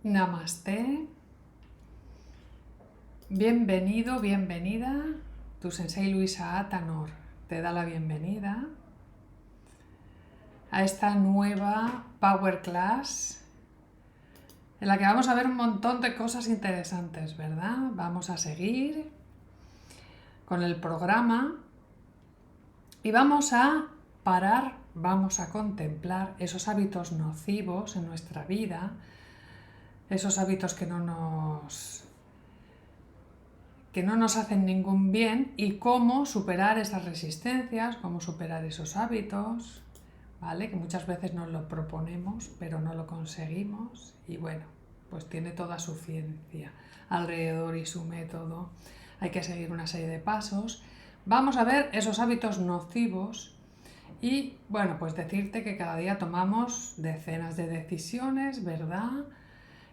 Namaste. Bienvenido, bienvenida. Tu sensei Luisa Atanor te da la bienvenida a esta nueva Power Class en la que vamos a ver un montón de cosas interesantes, ¿verdad? Vamos a seguir con el programa y vamos a parar, vamos a contemplar esos hábitos nocivos en nuestra vida, esos hábitos que no nos hacen ningún bien y cómo superar esas resistencias, cómo superar esos hábitos, ¿vale? Que muchas veces nos lo proponemos, pero no lo conseguimos y bueno, pues tiene toda su ciencia alrededor y su método. Hay que seguir una serie de pasos. Vamos a ver esos hábitos nocivos y bueno, pues decirte que cada día tomamos decenas de decisiones, ¿verdad?,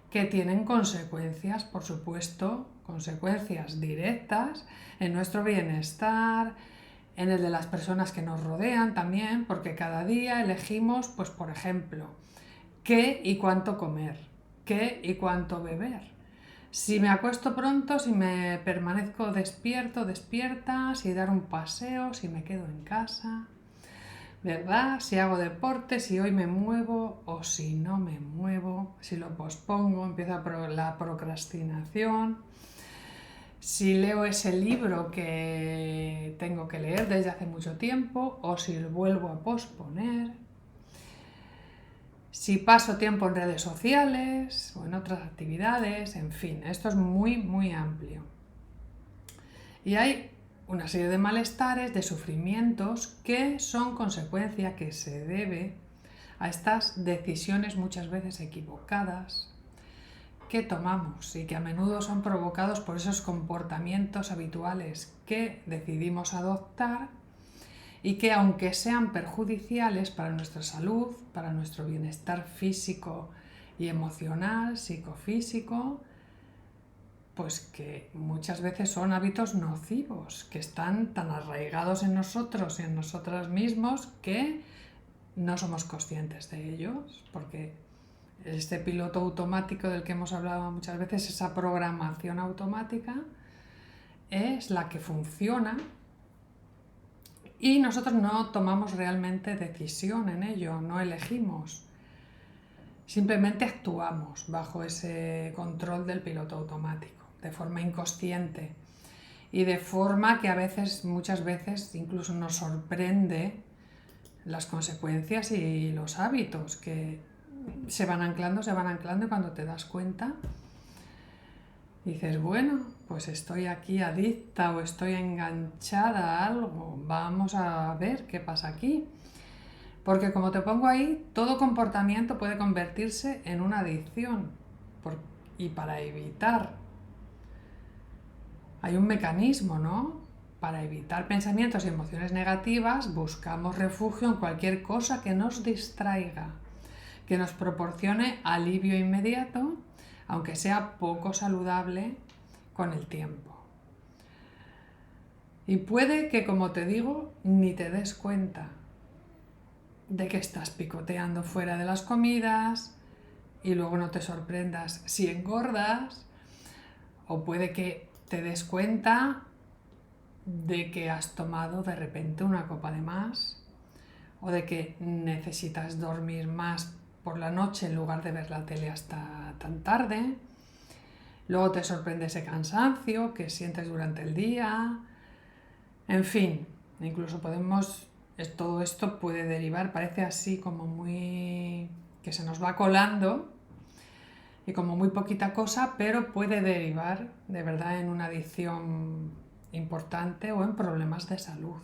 que tienen consecuencias, por supuesto, consecuencias directas en nuestro bienestar, en el de las personas que nos rodean también, porque cada día elegimos, pues por ejemplo, qué y cuánto comer, qué y cuánto beber. Si me acuesto pronto, si me permanezco despierto, despierta, si dar un paseo, si me quedo en casa, ¿verdad? Si hago deporte, si hoy me muevo o si no me muevo, si lo pospongo, empieza la procrastinación. Si leo ese libro que tengo que leer desde hace mucho tiempo o si lo vuelvo a posponer. Si paso tiempo en redes sociales o en otras actividades, en fin, esto es muy, muy amplio. Y hay una serie de malestares, de sufrimientos que son consecuencia que se debe a estas decisiones muchas veces equivocadas que tomamos y que a menudo son provocados por esos comportamientos habituales que decidimos adoptar y que, aunque sean perjudiciales para nuestra salud, para nuestro bienestar físico y emocional, psicofísico, pues que muchas veces son hábitos nocivos, que están tan arraigados en nosotros y en nosotras mismos que no somos conscientes de ellos, porque este piloto automático del que hemos hablado muchas veces, esa programación automática, es la que funciona y nosotros no tomamos realmente decisión en ello, no elegimos. Simplemente actuamos bajo ese control del piloto automático, de forma inconsciente y de forma que a veces, muchas veces, incluso nos sorprende las consecuencias y los hábitos que se van anclando y cuando te das cuenta dices, bueno, pues estoy aquí adicta o estoy enganchada a algo, vamos a ver qué pasa aquí. Porque como te pongo ahí, todo comportamiento puede convertirse en una adicción. Y para evitar, hay un mecanismo, ¿no? Para evitar pensamientos y emociones negativas, buscamos refugio en cualquier cosa que nos distraiga, que nos proporcione alivio inmediato, aunque sea poco saludable con el tiempo. Y puede que, como te digo, ni te des cuenta de que estás picoteando fuera de las comidas y luego no te sorprendas si engordas, o puede que te des cuenta de que has tomado de repente una copa de más o de que necesitas dormir más por la noche en lugar de ver la tele hasta tan tarde. Luego te sorprende ese cansancio que sientes durante el día. En fin, incluso todo esto puede derivar, parece así como muy que se nos va colando y como muy poquita cosa, pero puede derivar de verdad en una adicción importante o en problemas de salud.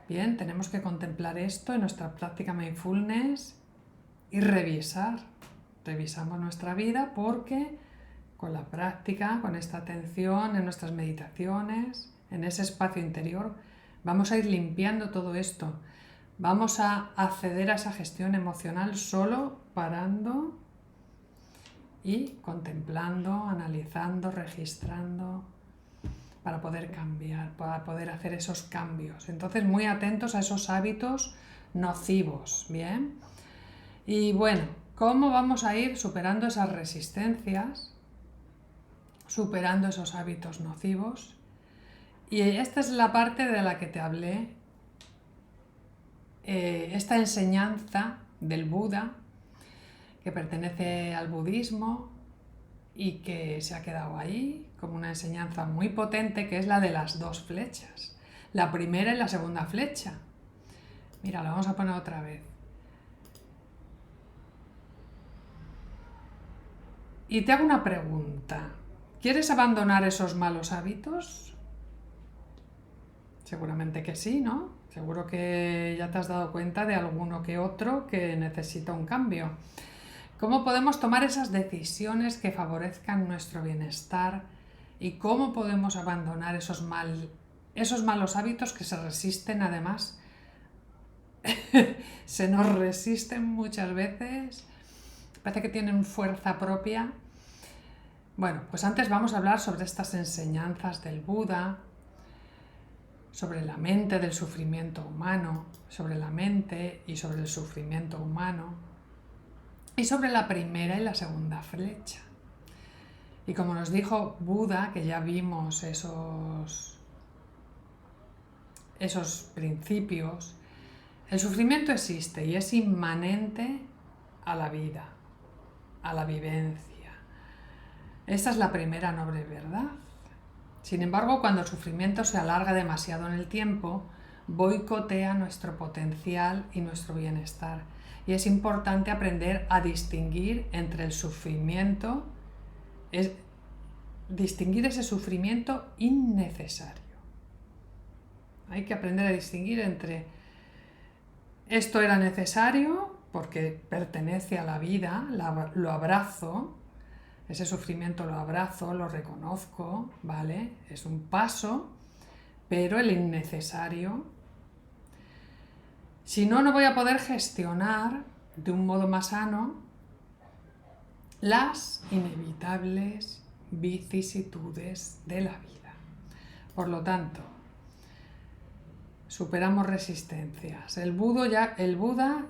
Bien, tenemos que contemplar esto en nuestra práctica mindfulness y revisamos nuestra vida, porque con la práctica, con esta atención en nuestras meditaciones, en ese espacio interior, vamos a ir limpiando todo esto. Vamos a acceder a esa gestión emocional solo parando y contemplando, analizando, registrando, para poder cambiar, para poder hacer esos cambios. Entonces, muy atentos a esos hábitos nocivos, ¿bien? Y bueno, cómo vamos a ir superando esas resistencias, superando esos hábitos nocivos. Y esta es la parte de la que te hablé, esta enseñanza del Buda, que pertenece al budismo y que se ha quedado ahí como una enseñanza muy potente, que es la de las dos flechas, la primera y la segunda flecha. Mira, la vamos a poner otra vez. Y te hago una pregunta. ¿Quieres abandonar esos malos hábitos? Seguramente que sí, ¿no? Seguro que ya te has dado cuenta de alguno que otro que necesita un cambio. ¿Cómo podemos tomar esas decisiones que favorezcan nuestro bienestar? ¿Y cómo podemos abandonar esos malos hábitos que se resisten además? Se nos resisten muchas veces. Parece que tienen fuerza propia. Bueno, pues antes vamos a hablar sobre estas enseñanzas del Buda, sobre la mente del sufrimiento humano, sobre la mente y sobre el sufrimiento humano, y sobre la primera y la segunda flecha. Y como nos dijo Buda, que ya vimos esos principios, el sufrimiento existe y es inmanente a la vida, a la vivencia. Esta es la primera noble verdad. Sin embargo, cuando el sufrimiento se alarga demasiado en el tiempo, boicotea nuestro potencial y nuestro bienestar. Y es importante aprender a distinguir entre el sufrimiento, distinguir ese sufrimiento innecesario. Hay que aprender a distinguir entre esto era necesario porque pertenece a la vida, lo abrazo, ese sufrimiento lo abrazo, lo reconozco, ¿vale? Es un paso, pero el innecesario, si no, no voy a poder gestionar de un modo más sano las inevitables vicisitudes de la vida. Por lo tanto, superamos resistencias. El Buda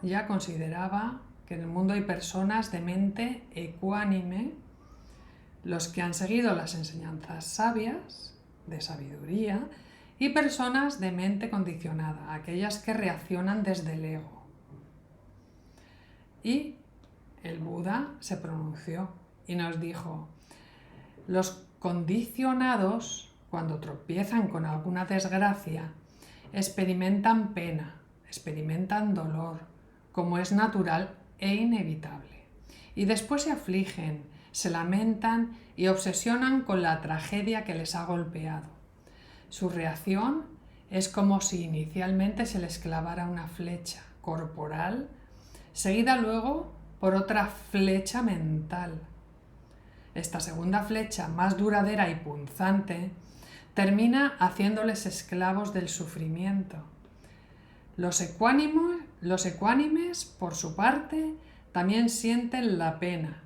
ya consideraba que en el mundo hay personas de mente ecuánime, los que han seguido las enseñanzas sabias, de sabiduría, y personas de mente condicionada, aquellas que reaccionan desde el ego. Y el Buda se pronunció y nos dijo: los condicionados, cuando tropiezan con alguna desgracia, experimentan pena, experimentan dolor, como es natural e inevitable. Y después se afligen, se lamentan y obsesionan con la tragedia que les ha golpeado. Su reacción es como si inicialmente se les clavara una flecha corporal, seguida luego por otra flecha mental. Esta segunda flecha, más duradera y punzante, termina haciéndoles esclavos del sufrimiento. Los ecuánimes, por su parte, también sienten la pena,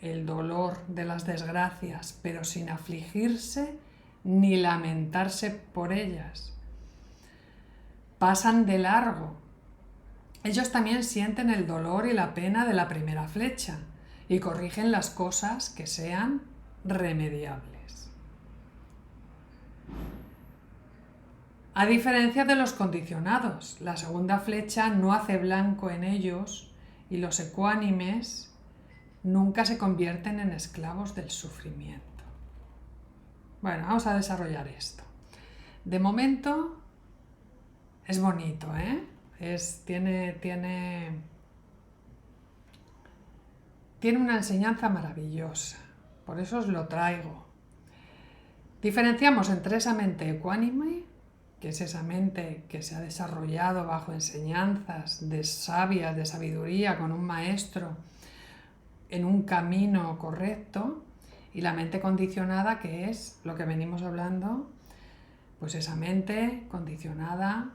el dolor de las desgracias, pero sin afligirse ni lamentarse por ellas. Pasan de largo. Ellos también sienten el dolor y la pena de la primera flecha y corrigen las cosas que sean remediables. A diferencia de los condicionados, la segunda flecha no hace blanco en ellos y los ecuánimes nunca se convierten en esclavos del sufrimiento. Bueno, vamos a desarrollar esto. De momento es bonito, ¿eh? Tiene una enseñanza maravillosa, por eso os lo traigo. Diferenciamos entre esa mente ecuánime, que es esa mente que se ha desarrollado bajo enseñanzas de sabias, de sabiduría, con un maestro, en un camino correcto, y la mente condicionada, que es lo que venimos hablando, pues esa mente condicionada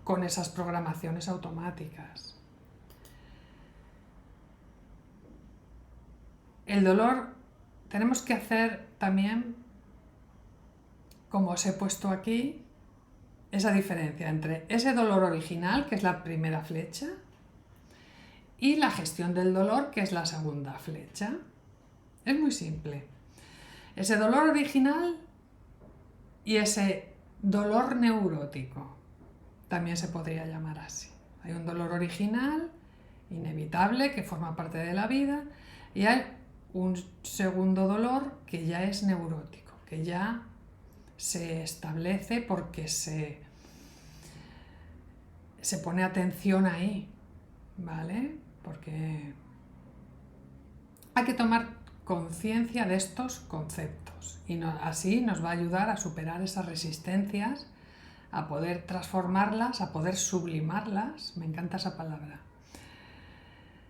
con esas programaciones automáticas. El dolor, tenemos que hacer también, como os he puesto aquí, esa diferencia entre ese dolor original, que es la primera flecha, y la gestión del dolor, que es la segunda flecha. Es muy simple. Ese dolor original y ese dolor neurótico, también se podría llamar así. Hay un dolor original, inevitable, que forma parte de la vida, y hay un segundo dolor que ya es neurótico, que ya se establece porque se pone atención ahí, ¿vale? Porque hay que tomar conciencia de estos conceptos y así nos va a ayudar a superar esas resistencias, a poder transformarlas, a poder sublimarlas, me encanta esa palabra,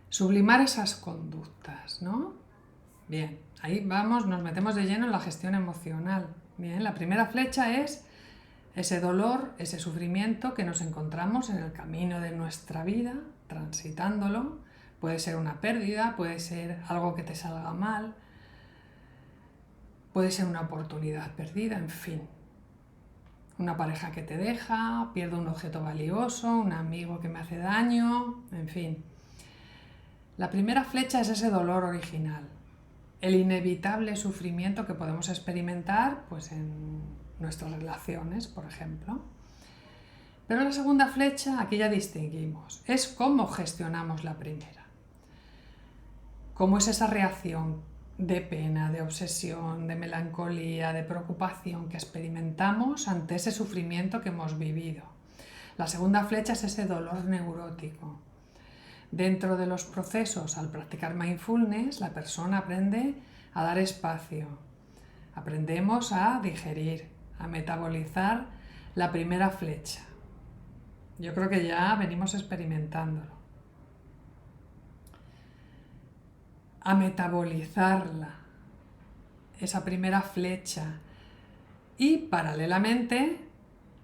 sublimar esas conductas, ¿no? Bien, ahí vamos, nos metemos de lleno en la gestión emocional. Bien, la primera flecha es ese dolor, ese sufrimiento que nos encontramos en el camino de nuestra vida, transitándolo. Puede ser una pérdida, puede ser algo que te salga mal, puede ser una oportunidad perdida, en fin. Una pareja que te deja, pierdo un objeto valioso, un amigo que me hace daño, en fin. La primera flecha es ese dolor original, el inevitable sufrimiento que podemos experimentar pues, en nuestras relaciones, por ejemplo. Pero la segunda flecha, aquí ya distinguimos, es cómo gestionamos la primera. ¿Cómo es esa reacción de pena, de obsesión, de melancolía, de preocupación que experimentamos ante ese sufrimiento que hemos vivido? La segunda flecha es ese dolor neurótico. Dentro de los procesos, al practicar mindfulness, la persona aprende a dar espacio. Aprendemos a digerir, a metabolizar la primera flecha. Yo creo que ya venimos experimentándolo. A metabolizarla, esa primera flecha. Y paralelamente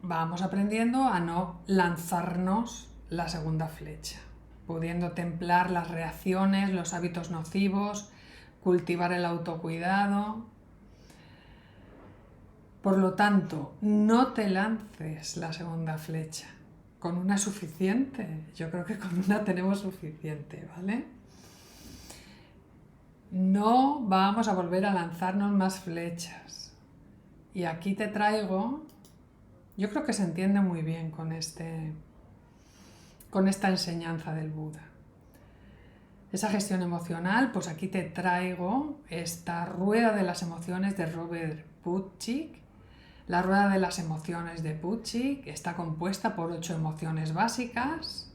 vamos aprendiendo a no lanzarnos la segunda flecha, pudiendo templar las reacciones, los hábitos nocivos, cultivar el autocuidado. Por lo tanto, no te lances la segunda flecha. Con una es suficiente. Yo creo que con una tenemos suficiente, ¿vale? No vamos a volver a lanzarnos más flechas. Y aquí te traigo, yo creo que se entiende muy bien con esta enseñanza del Buda. Esa gestión emocional, pues aquí te traigo esta rueda de las emociones de Robert Plutchik. La rueda de las emociones de Plutchik está compuesta por 8 emociones básicas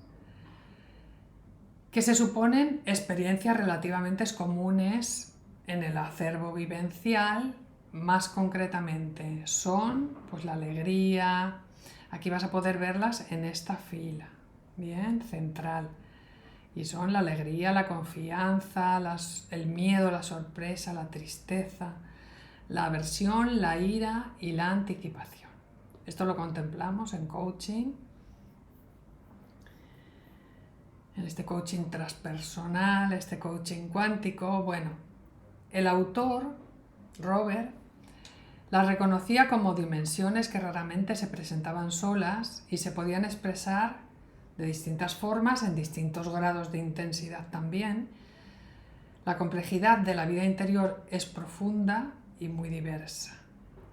que se suponen experiencias relativamente comunes en el acervo vivencial. Más concretamente son pues, la alegría, aquí vas a poder verlas en esta fila, bien, central. Y son la alegría, la confianza, el miedo, la sorpresa, la tristeza, la aversión, la ira y la anticipación. Esto lo contemplamos en coaching, en este coaching transpersonal, este coaching cuántico. Bueno, el autor, Robert, las reconocía como dimensiones que raramente se presentaban solas y se podían expresar de distintas formas, en distintos grados de intensidad también. La complejidad de la vida interior es profunda y muy diversa.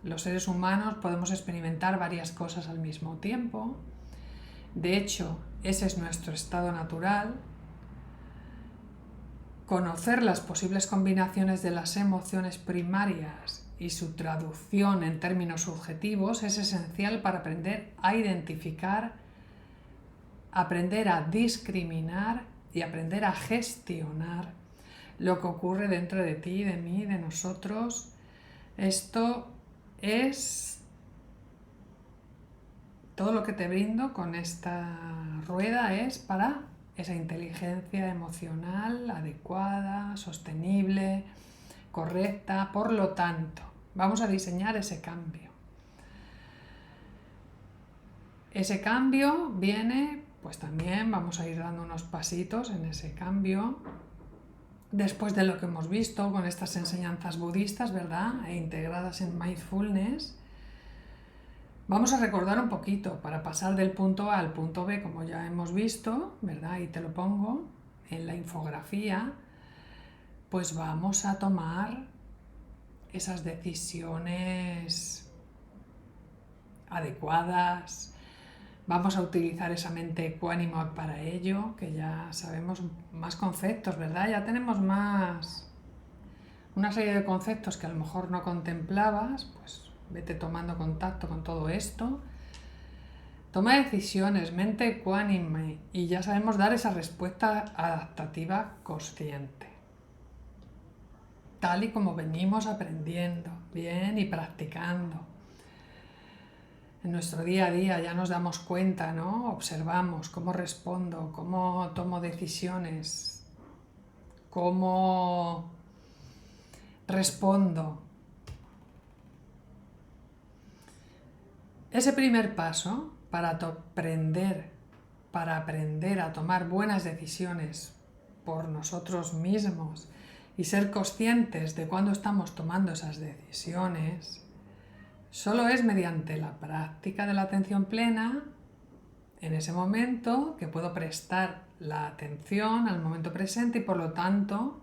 Los seres humanos podemos experimentar varias cosas al mismo tiempo. De hecho, ese es nuestro estado natural. Conocer las posibles combinaciones de las emociones primarias y su traducción en términos subjetivos es esencial para aprender a identificar, aprender a discriminar y aprender a gestionar lo que ocurre dentro de ti, de mí, de nosotros. Esto es todo lo que te brindo con esta rueda, es para esa inteligencia emocional adecuada, sostenible, correcta. Por lo tanto, vamos a diseñar ese cambio. Ese cambio viene, pues también vamos a ir dando unos pasitos en ese cambio. Después de lo que hemos visto con estas enseñanzas budistas, ¿verdad? E integradas en mindfulness, vamos a recordar un poquito para pasar del punto A al punto B, como ya hemos visto, ¿verdad? Ahí te lo pongo. en la infografía, pues vamos a tomar esas decisiones adecuadas, vamos a utilizar esa mente ecuánime para ello, que ya sabemos más conceptos, ¿verdad? Ya tenemos una serie de conceptos que a lo mejor no contemplabas, pues vete tomando contacto con todo esto. Toma decisiones, mente ecuánime, y ya sabemos dar esa respuesta adaptativa consciente, tal y como venimos aprendiendo bien y practicando. En nuestro día a día ya nos damos cuenta, ¿no? Observamos cómo respondo, cómo tomo decisiones, cómo respondo. Ese primer paso para aprender a tomar buenas decisiones por nosotros mismos y ser conscientes de cuándo estamos tomando esas decisiones, solo es mediante la práctica de la atención plena, en ese momento que puedo prestar la atención al momento presente y por lo tanto,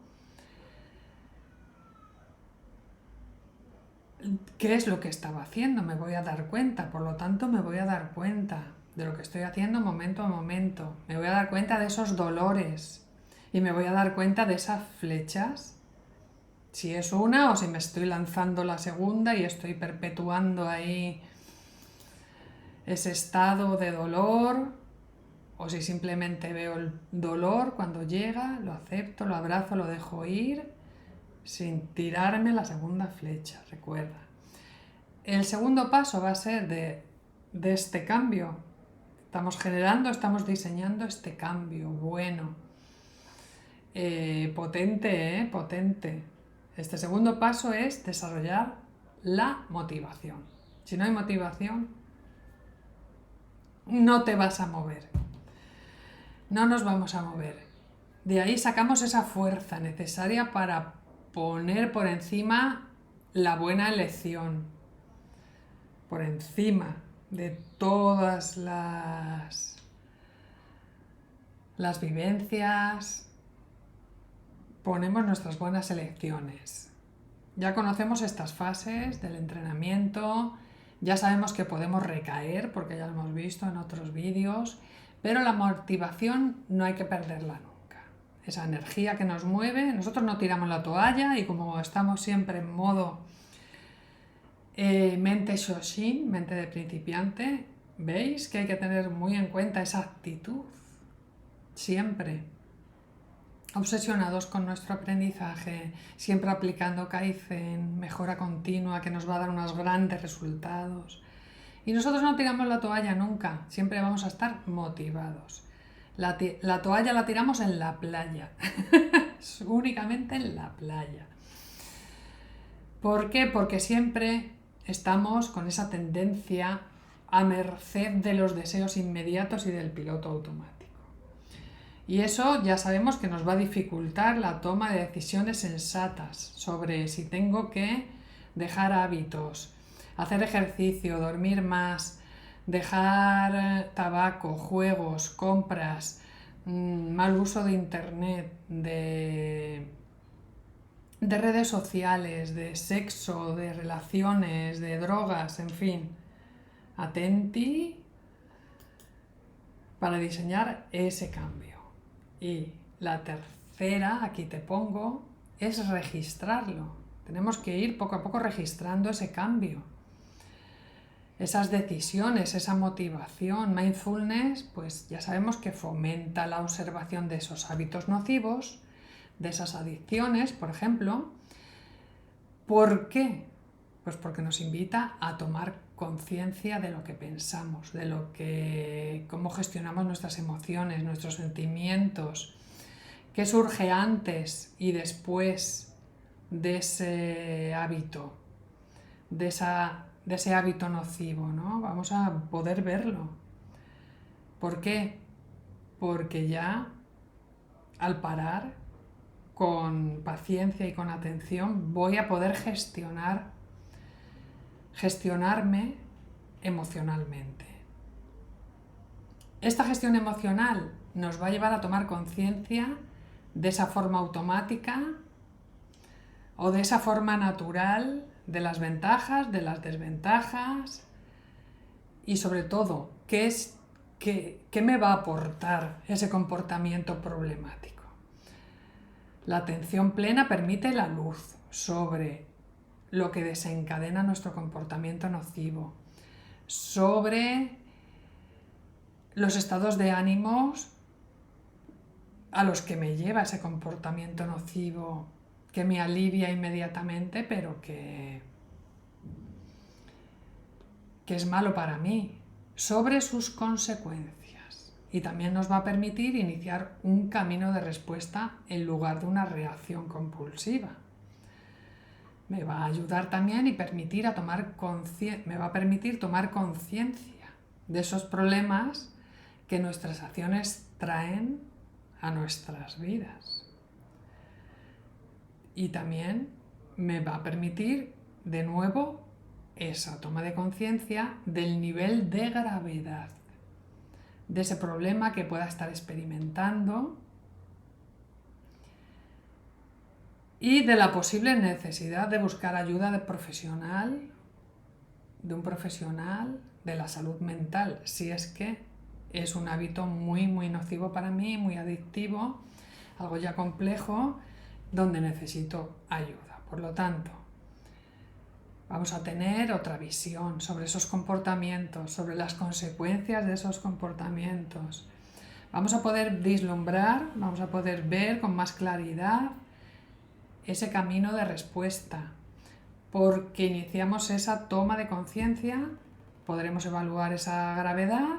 ¿qué es lo que estaba haciendo? Me voy a dar cuenta, por lo tanto me voy a dar cuenta de lo que estoy haciendo momento a momento. Me voy a dar cuenta de esos dolores y me voy a dar cuenta de esas flechas. Si es una o si me estoy lanzando la segunda y estoy perpetuando ahí ese estado de dolor, o si simplemente veo el dolor cuando llega, lo acepto, lo abrazo, lo dejo ir, sin tirarme la segunda flecha, recuerda. El segundo paso va a ser de este cambio. Estamos diseñando este cambio bueno, potente, potente. Este segundo paso es desarrollar la motivación. Si no hay motivación, no te vas a mover. No nos vamos a mover. De ahí sacamos esa fuerza necesaria para poner por encima la buena elección, por encima de todas las vivencias, ponemos nuestras buenas elecciones. Ya conocemos estas fases del entrenamiento, ya sabemos que podemos recaer, porque ya lo hemos visto en otros vídeos, pero la motivación no hay que perderla nunca. Esa energía que nos mueve, nosotros no tiramos la toalla y como estamos siempre en modo mente Shoshin, mente de principiante, veis que hay que tener muy en cuenta esa actitud, siempre obsesionados con nuestro aprendizaje, siempre aplicando Kaizen, mejora continua que nos va a dar unos grandes resultados. Y nosotros no tiramos la toalla nunca, siempre vamos a estar motivados. La toalla la tiramos en la playa, únicamente en la playa. ¿Por qué? Porque siempre estamos con esa tendencia a merced de los deseos inmediatos y del piloto automático. Y eso ya sabemos que nos va a dificultar la toma de decisiones sensatas sobre si tengo que dejar hábitos, hacer ejercicio, dormir más, dejar tabaco, juegos, compras, mal uso de internet, de redes sociales, de sexo, de relaciones, de drogas, en fin. Atenti para diseñar ese cambio. Y la tercera, aquí te pongo, es registrarlo. Tenemos que ir poco a poco registrando ese cambio, esas decisiones, esa motivación. Mindfulness, pues ya sabemos que fomenta la observación de esos hábitos nocivos, de esas adicciones, por ejemplo. ¿Por qué? Pues porque nos invita a tomar conciencia de lo que pensamos, cómo gestionamos nuestras emociones, nuestros sentimientos, qué surge antes y después de ese hábito, de ese hábito nocivo, ¿no? Vamos a poder verlo. ¿Por qué? Porque ya al parar con paciencia y con atención voy a poder gestionarme emocionalmente. Esta gestión emocional nos va a llevar a tomar conciencia de esa forma automática o de esa forma natural, de las ventajas, de las desventajas y sobre todo, ¿qué me va a aportar ese comportamiento problemático? La atención plena permite la luz sobre lo que desencadena nuestro comportamiento nocivo, sobre los estados de ánimos a los que me lleva ese comportamiento nocivo, que me alivia inmediatamente, pero que es malo para mí, sobre sus consecuencias. Y también nos va a permitir iniciar un camino de respuesta en lugar de una reacción compulsiva. Me va a ayudar también y me va a permitir tomar conciencia de esos problemas que nuestras acciones traen a nuestras vidas. Y también me va a permitir, de nuevo, esa toma de conciencia del nivel de gravedad de ese problema que pueda estar experimentando y de la posible necesidad de buscar ayuda de un profesional de la salud mental, si es que es un hábito muy, muy nocivo para mí, muy adictivo, algo ya complejo, donde necesito ayuda. Por lo tanto, vamos a tener otra visión sobre esos comportamientos, sobre las consecuencias de esos comportamientos. Vamos a poder vislumbrar, vamos a poder ver con más claridad ese camino de respuesta. Porque iniciamos esa toma de conciencia, podremos evaluar esa gravedad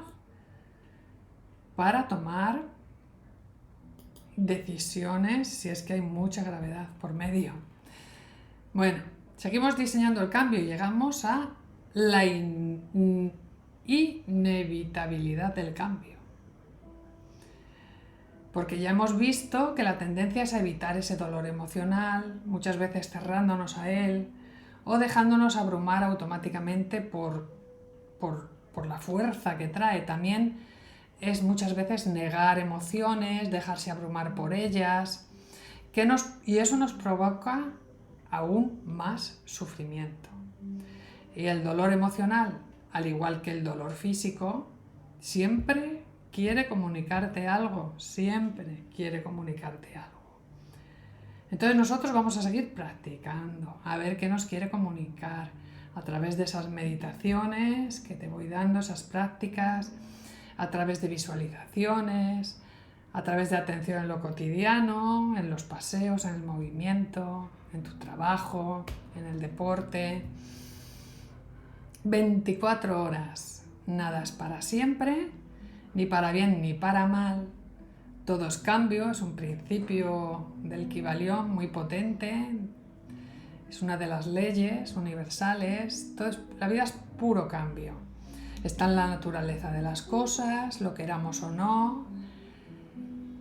para tomar decisiones si es que hay mucha gravedad por medio. Bueno, seguimos diseñando el cambio y llegamos a la inevitabilidad del cambio. Porque ya hemos visto que la tendencia es a evitar ese dolor emocional, muchas veces cerrándonos a él o dejándonos abrumar automáticamente por la fuerza que trae. También es muchas veces negar emociones, dejarse abrumar por ellas, y eso nos provoca aún más sufrimiento. Y el dolor emocional, al igual que el dolor físico, siempre quiere comunicarte algo, siempre quiere comunicarte algo. Entonces nosotros vamos a seguir practicando, a ver qué nos quiere comunicar a través de esas meditaciones que te voy dando, esas prácticas, a través de visualizaciones, a través de atención en lo cotidiano, en los paseos, en el movimiento, en tu trabajo, en el deporte. 24 horas, nada es para siempre, ni para bien ni para mal. Todo es cambio, es un principio del Kybalión muy potente, es una de las leyes universales. La vida es puro cambio. Está en la naturaleza de las cosas, lo queramos o no.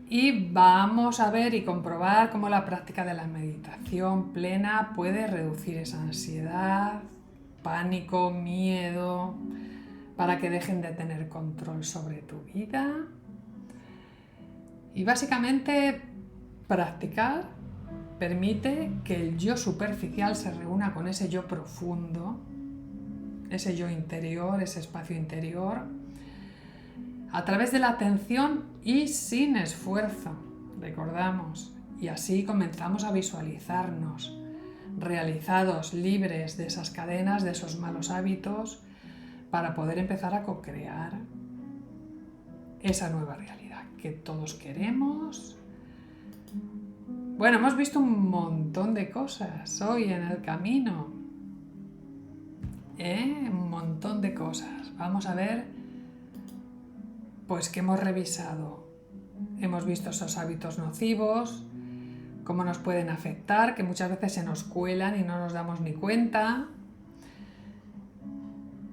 Y vamos a ver y comprobar cómo la práctica de la meditación plena puede reducir esa ansiedad, pánico, miedo, para que dejen de tener control sobre tu vida. Y básicamente practicar permite que el yo superficial se reúna con ese yo profundo, ese yo interior, ese espacio interior, a través de la atención y sin esfuerzo, recordamos, y así comenzamos a visualizarnos realizados, libres de esas cadenas, de esos malos hábitos, para poder empezar a co-crear esa nueva realidad que todos queremos. Bueno, hemos visto un montón de cosas hoy en el camino, un montón de cosas. Vamos a ver, pues, qué hemos revisado. Hemos visto esos hábitos nocivos, cómo nos pueden afectar, que muchas veces se nos cuelan y no nos damos ni cuenta.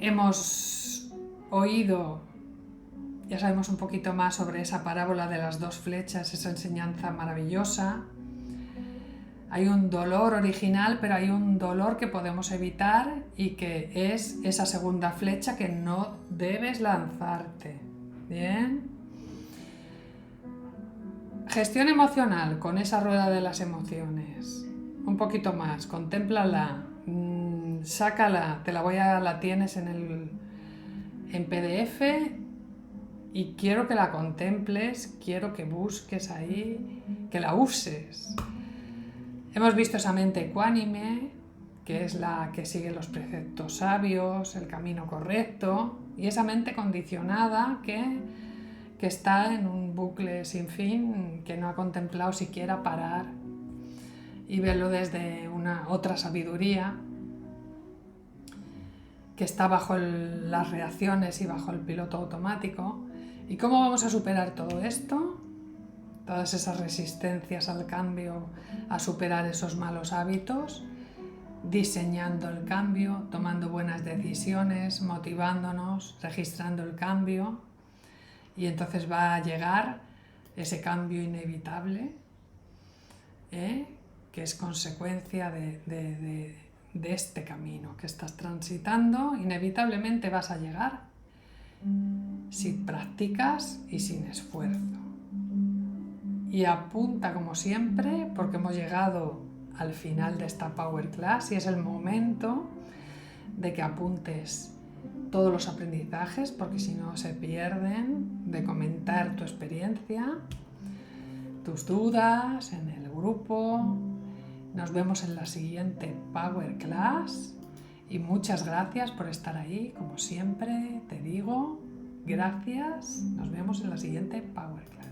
Hemos oído, ya sabemos un poquito más sobre esa parábola de las 2 flechas, esa enseñanza maravillosa. Hay un dolor original, pero hay un dolor que podemos evitar y que es esa segunda flecha que no debes lanzarte. ¿Bien? Gestión emocional con esa rueda de las emociones. Un poquito más, contémplala, sácala, la tienes en PDF y quiero que la contemples, quiero que busques ahí, que la uses. Hemos visto esa mente ecuánime, que es la que sigue los preceptos sabios, el camino correcto, y esa mente condicionada que está en un bucle sin fin, que no ha contemplado siquiera parar y verlo desde otra sabiduría, que está bajo las reacciones y bajo el piloto automático. ¿Y cómo vamos a superar todo esto? Todas esas resistencias al cambio, a superar esos malos hábitos, diseñando el cambio, tomando buenas decisiones, motivándonos, registrando el cambio, y entonces va a llegar ese cambio inevitable, que es consecuencia de este camino que estás transitando. Inevitablemente vas a llegar si practicas y sin esfuerzo. Y apunta como siempre, porque hemos llegado al final de esta Power Class y es el momento de que apuntes todos los aprendizajes, porque si no se pierden, de comentar tu experiencia, tus dudas en el grupo. Nos vemos en la siguiente Power Class y muchas gracias por estar ahí, como siempre te digo, gracias. Nos vemos en la siguiente Power Class.